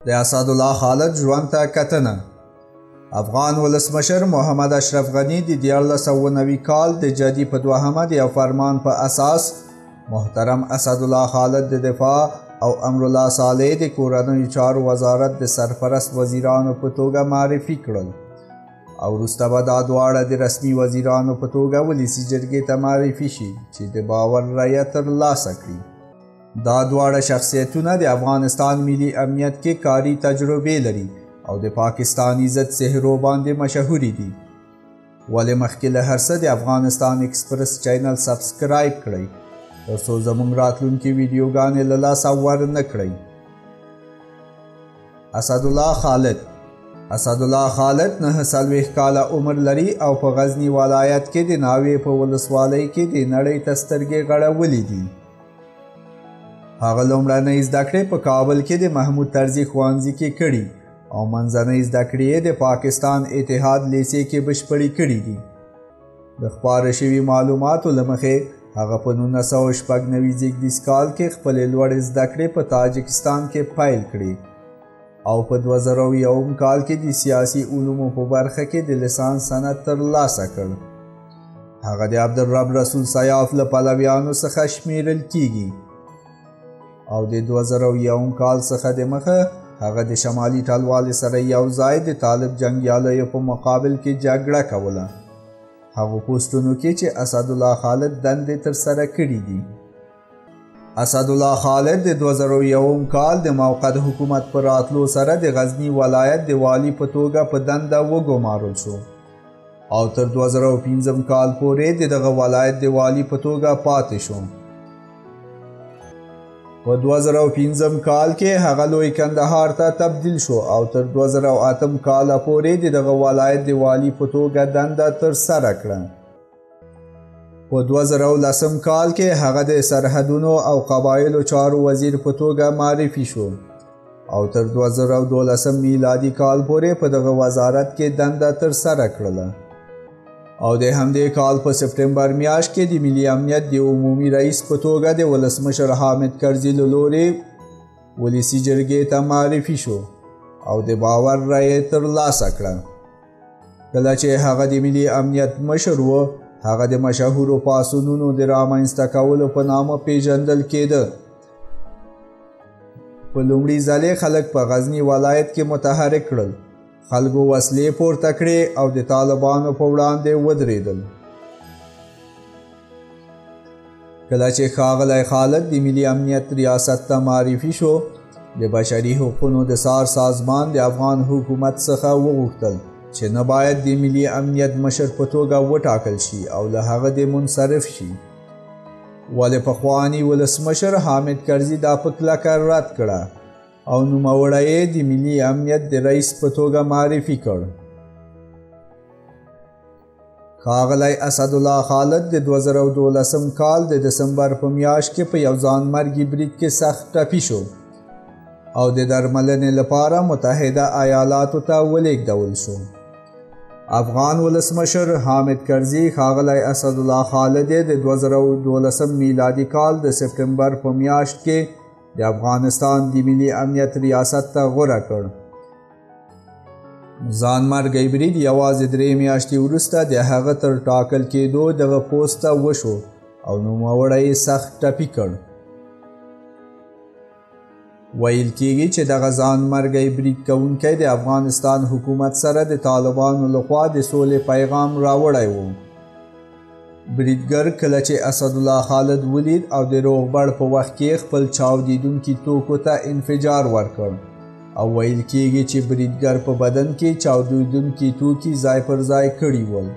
د اسدالله خالد ژوند ته کتنه. افغان ولسمشر محمد اشرف غني د 1990 کال د جدي په 2 د یو فرمان په اساس محترم اسدالله خالد د دفاع او امرالله صالح د کورنیو چارو وزارت د سرپرست وزیرانو په توګه معرفي کړل او وروسته به دا دواړه د رسمي وزیرانو په توګه ولسي جرګې ته معرفي شي چې د باور رایه ترلاسه کړي. دا دواړه شخصیتونه د افغانستان ملي امنیت کې کاري تجربې لري او د پاکستاني ضد سحرو باندې مشهوري دي. ولې مخکې له هر څه د افغانستان اکسپرس چینل سبسکرایب کړئ ترڅو زموږ راتلونکي ویډیوګانې له لاسه ورنه کړئ. اسدالله خالد 49 کاله عمر لري او په غزني ولایت کې د ناوې په ولسوالۍ کې د نړۍ ته سترګې غړولې دي. هغه لومړنۍ زده کړې په کابل کې د محمود طرزي ښوونځي کې کړي او منځنۍ زده کړې یې د پاکستان اتحاد لیسې کې بشپړې کړي دي. د خپاره شوي معلوماتو له مخې هغه په 1996 زیږدیز کال کې خپلې لوړې زده کړې په تاجکستان کې پیل کړې او په 2001 کال کې د سیاسي علومو په برخه کې د لیسانس سند ترلاسه کړ. هغه د عبدالرب رسول سیاف له پلویانو څخه شمیرل کیږي او د 2001 کال څخه د مخه هغه د شمالي ټلوالې سره یو ځای د طالب جنګیالیو په مقابل کې جګړه کوله. هغو پوسټونو کې چې اسدالله خالد دندې ترسره کړي دي. اسدالله خالد د 2001 کال د موقت حکومت پر راتلو سره د غزني ولایت د والي په توګه په دنده وګمارل شو او تر 2015 کال پورې د دغه ولایت د والي په توګه پاتې شو. په 2015 کال کې هغه لوی کندهار ته تبدیل شو او تر 2008 کال پورې د دغه ولایت د والي په توګه دنده ترسره کړه. په 2010 کال کې هغه د سرحدونو او قبایلو چارو وزیر په توګه معرفي شو او تر 2012 میلادي کال پورې په دغه وزارت کې دنده ترسره کړله او د همدې کال په سپټمبر میاشت کې د ملي امنیت د عمومي رئیس په توګه د ولسمشر حامد کرزي له لورې ولسي جرګې ته معرفي شو او د باور رایه ترلاسه کړه. کله چې هغه د ملي امنیت مشر و هغه د مشهورو پاڅونونو د رامنځته کولو په نامه پیژندل کېده. په لومړي ځل خلک په غزني ولایت کې متحرک کړل، خلکو وسلې پورته کړې او د طالبانو په وړاندې ودرېدل. کله چې ښاغلی خالد د ملي امنیت ریاست ته معرفي شو د بشري حقوقو د څار سازمان د افغان حکومت څخه وغوښتل چې نه باید د ملي امنیت مشر په توګه وټاکل شي او له هغه دې منصرف شي. ولې پخواني ولسمشر حامد کرزي دا په کلکه رد کړه او نوموړی یې د ملي امنیت د رئیس په توګه معرفي کړ. ښاغلی اسدالله خالد د 2012 کال د دسمبر په میاشت کې په یو ځانمرګي برید کې سخت ټپي شو او د درملنې لپاره متحده ایالاتو ته ولېږدول شو. افغان ولسمشر حامد کرزي ښاغلی اسدالله خالد د 2012 میلادي کال د سپټمبر په میاشت کې د افغانستان د ملي امنیت ریاست ته غوره کړ. ځانمرګی برید یوازې 3 میاشتې وروسته د هغه تر ټاکل کېدو دغه پوسټ ته وشو او نوموړی یې سخت ټپي کړ. ویل کېږي چې دغه ځانمرګی برید کوونکی د افغانستان حکومت سره د طالبانو لخوا د سولې پیغام راوړی و. بریدګر کله چې اسدالله خالد ولید او د روغبړ په وخت کې خپل چاودیدونکي توکو ته انفجار ورکړ او ویل کېږي چې بریدګر په بدن کې چاودیدونکي توکي ځای پر ځای کړي ول.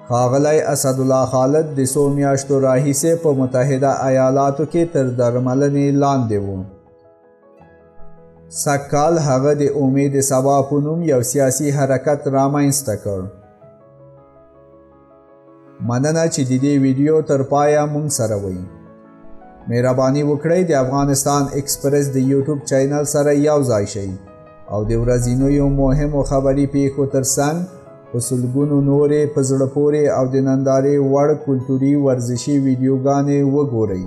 ښاغلی اسدالله خالد د څو میاشتو راهیسې په متحده ایالاتو کې تر درملنې لاندې و. سږکال هغه د امید سبا په نوم یو سیاسي حرکت رامنځته کړ. مننه چې د دې ویډیو تر پایه مونږ سره وئ. مهرباني وکړئ د افغانستان اکسپرس د یوټیوب چینل سره یو ځای شئ او د ورځنیو مهمو خبري پیښو ترڅنګ په سلګونو نورې په زړه پورې او د نندارې وړ کلتوري ورزشي ویډیوګانې وګورئ.